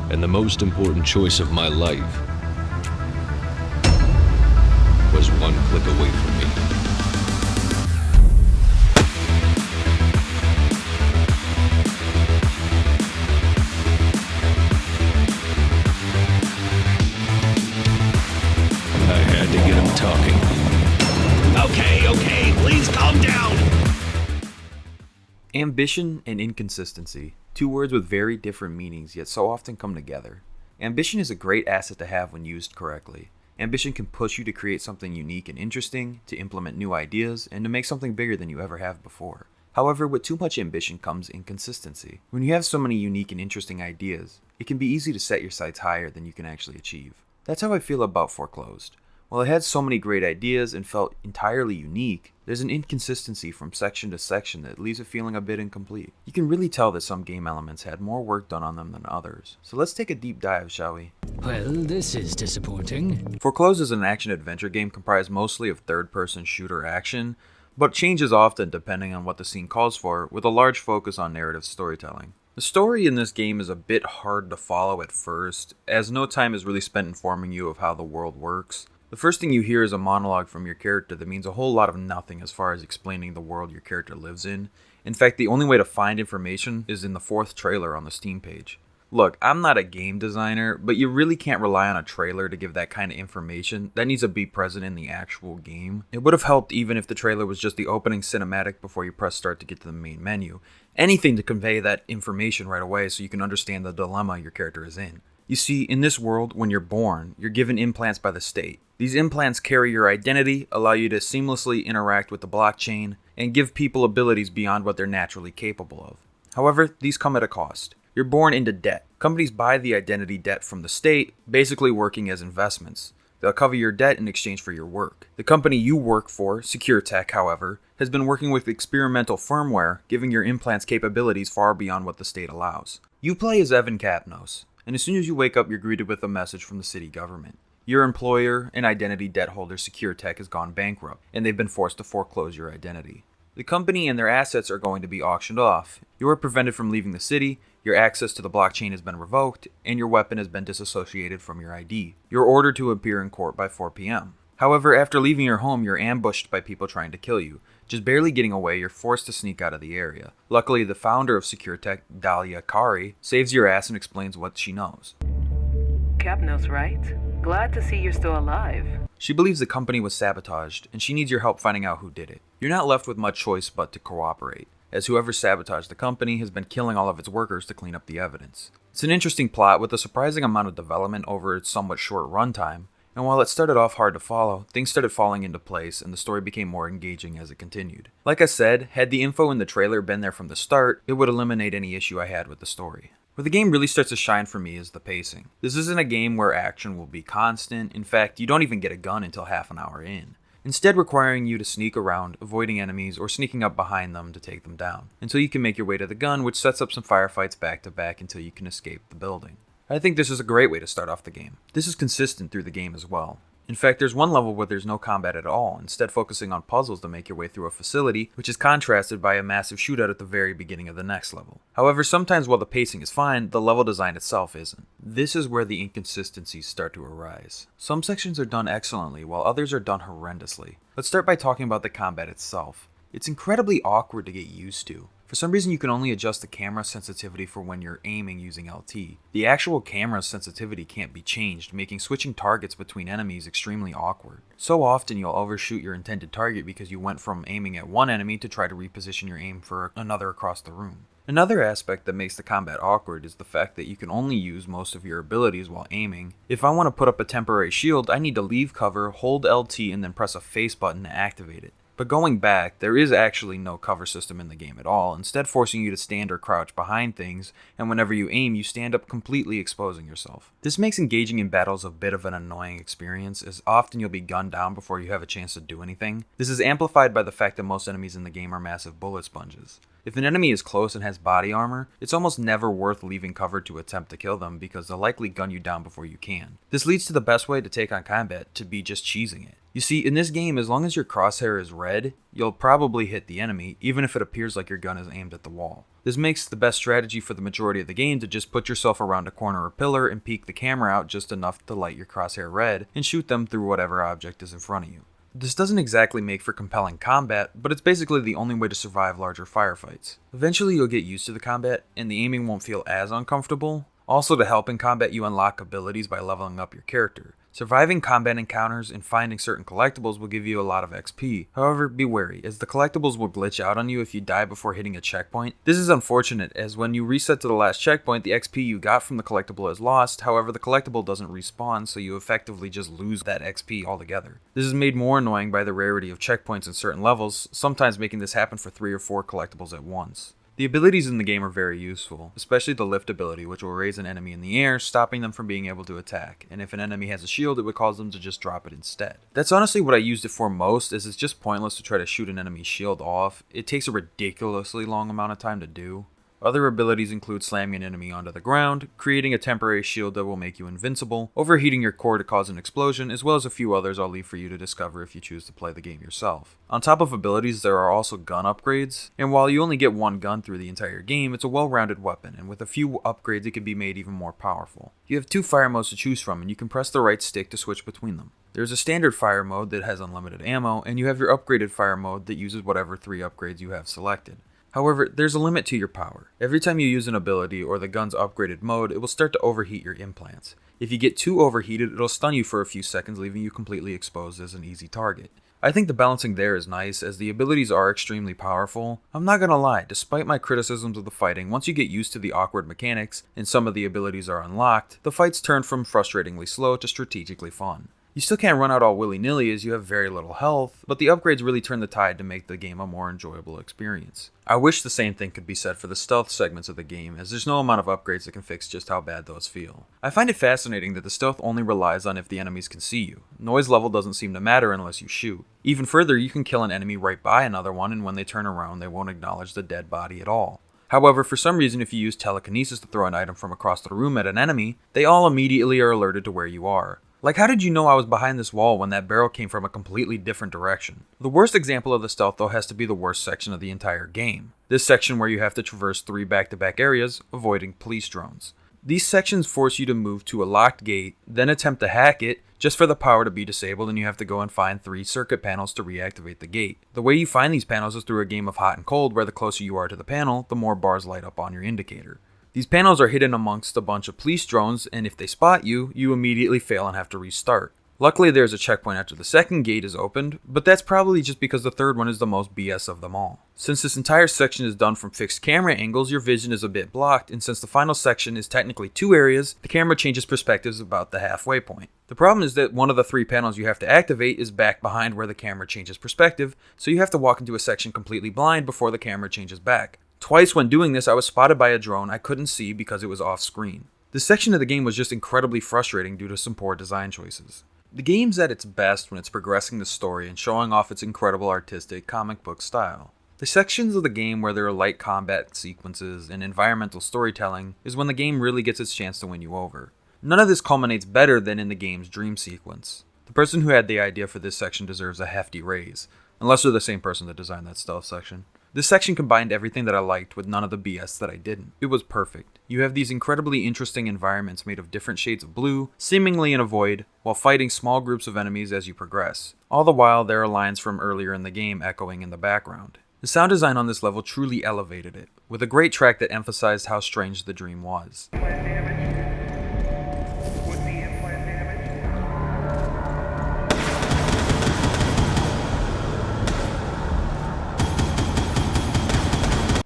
And the most important choice of my life was one click away from me. I had to get him talking. Okay, please calm down! Ambition and inconsistency, two words with very different meanings yet so often come together. Ambition is a great asset to have when used correctly. Ambition can push you to create something unique and interesting, to implement new ideas, and to make something bigger than you ever have before. However, with too much ambition comes inconsistency. When you have so many unique and interesting ideas, it can be easy to set your sights higher than you can actually achieve. That's how I feel about Foreclosed. While it had so many great ideas and felt entirely unique, there's an inconsistency from section to section that leaves it feeling a bit incomplete. You can really tell that some game elements had more work done on them than others. So let's take a deep dive, shall we? Well, this is disappointing. Foreclosed is an action-adventure game comprised mostly of third-person shooter action, but changes often depending on what the scene calls for, with a large focus on narrative storytelling. The story in this game is a bit hard to follow at first, as no time is really spent informing you of how the world works. The first thing you hear is a monologue from your character that means a whole lot of nothing as far as explaining the world your character lives in. In fact, the only way to find information is in the 4th trailer on the Steam page. Look, I'm not a game designer, but you really can't rely on a trailer to give that kind of information. That needs to be present in the actual game. It would have helped even if the trailer was just the opening cinematic before you press start to get to the main menu. Anything to convey that information right away so you can understand the dilemma your character is in. You see, in this world, when you're born, you're given implants by the state. These implants carry your identity, allow you to seamlessly interact with the blockchain, and give people abilities beyond what they're naturally capable of. However, these come at a cost. You're born into debt. Companies buy the identity debt from the state, basically working as investments. They'll cover your debt in exchange for your work. The company you work for, SecureTech, however, has been working with experimental firmware, giving your implants capabilities far beyond what the state allows. You play as Evan Kapnos, and as soon as you wake up, you're greeted with a message from the city government. Your employer and identity debt holder SecureTech has gone bankrupt, and they've been forced to foreclose your identity. The company and their assets are going to be auctioned off. You are prevented from leaving the city, your access to the blockchain has been revoked, and your weapon has been disassociated from your ID. You're ordered to appear in court by 4 p.m. However, after leaving your home, you're ambushed by people trying to kill you. Just barely getting away, you're forced to sneak out of the area. Luckily, the founder of SecureTech, Dahlia Kari, saves your ass and explains what she knows. Kapnos, right? Glad to see you're still alive. She believes the company was sabotaged, and she needs your help finding out who did it. You're not left with much choice but to cooperate, as whoever sabotaged the company has been killing all of its workers to clean up the evidence. It's an interesting plot with a surprising amount of development over its somewhat short runtime, and while it started off hard to follow, things started falling into place and the story became more engaging as it continued. Like I said, had the info in the trailer been there from the start, it would eliminate any issue I had with the story. Where the game really starts to shine for me is the pacing. This isn't a game where action will be constant. In fact, you don't even get a gun until half an hour in. Instead requiring you to sneak around, avoiding enemies, or sneaking up behind them to take them down, until you can make your way to the gun, which sets up some firefights back to back until you can escape the building. I think this is a great way to start off the game. This is consistent through the game as well. In fact, there's one level where there's no combat at all, instead focusing on puzzles to make your way through a facility, which is contrasted by a massive shootout at the very beginning of the next level. However, sometimes while the pacing is fine, the level design itself isn't. This is where the inconsistencies start to arise. Some sections are done excellently, while others are done horrendously. Let's start by talking about the combat itself. It's incredibly awkward to get used to. For some reason, you can only adjust the camera sensitivity for when you're aiming using LT. The actual camera's sensitivity can't be changed, making switching targets between enemies extremely awkward. So often you'll overshoot your intended target because you went from aiming at one enemy to try to reposition your aim for another across the room. Another aspect that makes the combat awkward is the fact that you can only use most of your abilities while aiming. If I want to put up a temporary shield, I need to leave cover, hold LT, and then press a face button to activate it. But going back, there is actually no cover system in the game at all, instead forcing you to stand or crouch behind things, and whenever you aim, you stand up completely exposing yourself. This makes engaging in battles a bit of an annoying experience, as often you'll be gunned down before you have a chance to do anything. This is amplified by the fact that most enemies in the game are massive bullet sponges. If an enemy is close and has body armor, it's almost never worth leaving cover to attempt to kill them because they'll likely gun you down before you can. This leads to the best way to take on combat to be just cheesing it. You see, in this game, as long as your crosshair is red, you'll probably hit the enemy, even if it appears like your gun is aimed at the wall. This makes the best strategy for the majority of the game to just put yourself around a corner or pillar and peek the camera out just enough to light your crosshair red and shoot them through whatever object is in front of you. This doesn't exactly make for compelling combat, but it's basically the only way to survive larger firefights. Eventually you'll get used to the combat, and the aiming won't feel as uncomfortable. Also, to help in combat, you unlock abilities by leveling up your character. Surviving combat encounters and finding certain collectibles will give you a lot of XP. However, be wary, as the collectibles will glitch out on you if you die before hitting a checkpoint. This is unfortunate, as when you reset to the last checkpoint, the XP you got from the collectible is lost. However, the collectible doesn't respawn, so you effectively just lose that XP altogether. This is made more annoying by the rarity of checkpoints in certain levels, sometimes making this happen for 3 or 4 collectibles at once. The abilities in the game are very useful, especially the lift ability, which will raise an enemy in the air, stopping them from being able to attack, and if an enemy has a shield, it would cause them to just drop it instead. That's honestly what I used it for most, as it's just pointless to try to shoot an enemy's shield off. It takes a ridiculously long amount of time to do. Other abilities include slamming an enemy onto the ground, creating a temporary shield that will make you invincible, overheating your core to cause an explosion, as well as a few others I'll leave for you to discover if you choose to play the game yourself. On top of abilities, there are also gun upgrades, and while you only get one gun through the entire game, it's a well-rounded weapon, and with a few upgrades it can be made even more powerful. You have 2 fire modes to choose from, and you can press the right stick to switch between them. There's a standard fire mode that has unlimited ammo, and you have your upgraded fire mode that uses whatever 3 upgrades you have selected. However, there's a limit to your power. Every time you use an ability or the gun's upgraded mode, it will start to overheat your implants. If you get too overheated, it'll stun you for a few seconds, leaving you completely exposed as an easy target. I think the balancing there is nice, as the abilities are extremely powerful. I'm not gonna lie, despite my criticisms of the fighting, once you get used to the awkward mechanics and some of the abilities are unlocked, the fights turn from frustratingly slow to strategically fun. You still can't run out all willy-nilly as you have very little health, but the upgrades really turn the tide to make the game a more enjoyable experience. I wish the same thing could be said for the stealth segments of the game, as there's no amount of upgrades that can fix just how bad those feel. I find it fascinating that the stealth only relies on if the enemies can see you. Noise level doesn't seem to matter unless you shoot. Even further, you can kill an enemy right by another one, and when they turn around, they won't acknowledge the dead body at all. However, for some reason, if you use telekinesis to throw an item from across the room at an enemy, they all immediately are alerted to where you are. Like, how did you know I was behind this wall when that barrel came from a completely different direction? The worst example of the stealth, though, has to be the worst section of the entire game. This section where you have to traverse 3 back-to-back areas, avoiding police drones. These sections force you to move to a locked gate, then attempt to hack it, just for the power to be disabled, and you have to go and find 3 circuit panels to reactivate the gate. The way you find these panels is through a game of hot and cold, where the closer you are to the panel, the more bars light up on your indicator. These panels are hidden amongst a bunch of police drones, and if they spot you, you immediately fail and have to restart. Luckily, there's a checkpoint after the second gate is opened, but that's probably just because the third one is the most BS of them all. Since this entire section is done from fixed camera angles, your vision is a bit blocked, and since the final section is technically 2 areas, the camera changes perspectives about the halfway point. The problem is that one of the 3 panels you have to activate is back behind where the camera changes perspective, so you have to walk into a section completely blind before the camera changes back. Twice when doing this, I was spotted by a drone I couldn't see because it was off screen. This section of the game was just incredibly frustrating due to some poor design choices. The game's at its best when it's progressing the story and showing off its incredible artistic comic book style. The sections of the game where there are light combat sequences and environmental storytelling is when the game really gets its chance to win you over. None of this culminates better than in the game's dream sequence. The person who had the idea for this section deserves a hefty raise, unless they're the same person that designed that stealth section. This section combined everything that I liked with none of the BS that I didn't. It was perfect. You have these incredibly interesting environments made of different shades of blue, seemingly in a void, while fighting small groups of enemies as you progress. All the while, there are lines from earlier in the game echoing in the background. The sound design on this level truly elevated it, with a great track that emphasized how strange the dream was.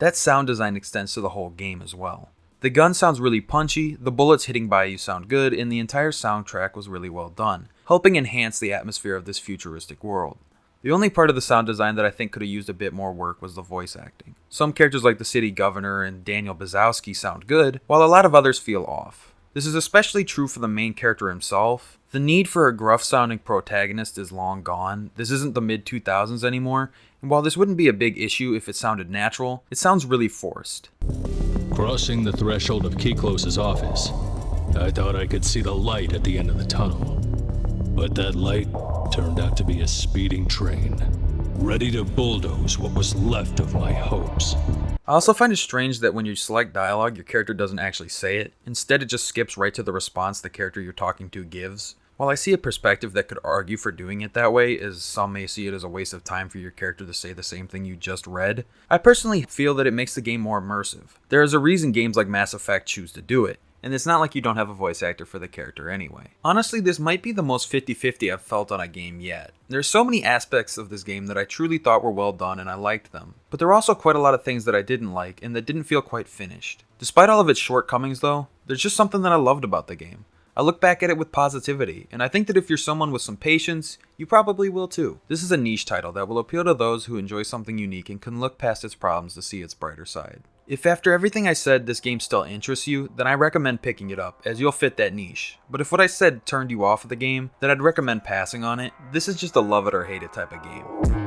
That sound design extends to the whole game as well. The gun sounds really punchy, the bullets hitting by you sound good, and the entire soundtrack was really well done, helping enhance the atmosphere of this futuristic world. The only part of the sound design that I think could have used a bit more work was the voice acting. Some characters like the city governor and Daniel Bazowski sound good, while a lot of others feel off. This is especially true for the main character himself. The need for a gruff-sounding protagonist is long gone. This isn't the mid-2000s anymore, And while this wouldn't be a big issue if it sounded natural, it sounds really forced. Crossing the threshold of Kiklos' office, I thought I could see the light at the end of the tunnel. But that light turned out to be a speeding train, ready to bulldoze what was left of my hopes. I also find it strange that when you select dialogue, your character doesn't actually say it. Instead, it just skips right to the response the character you're talking to gives. While I see a perspective that could argue for doing it that way, as some may see it as a waste of time for your character to say the same thing you just read, I personally feel that it makes the game more immersive. There is a reason games like Mass Effect choose to do it, and it's not like you don't have a voice actor for the character anyway. Honestly, this might be the most 50-50 I've felt on a game yet. There's so many aspects of this game that I truly thought were well done and I liked them, but there are also quite a lot of things that I didn't like and that didn't feel quite finished. Despite all of its shortcomings though, there's just something that I loved about the game. I look back at it with positivity, and I think that if you're someone with some patience, you probably will too. This is a niche title that will appeal to those who enjoy something unique and can look past its problems to see its brighter side. If after everything I said this game still interests you, then I recommend picking it up, as you'll fit that niche. But if what I said turned you off of the game, then I'd recommend passing on it. This is just a love it or hate it type of game.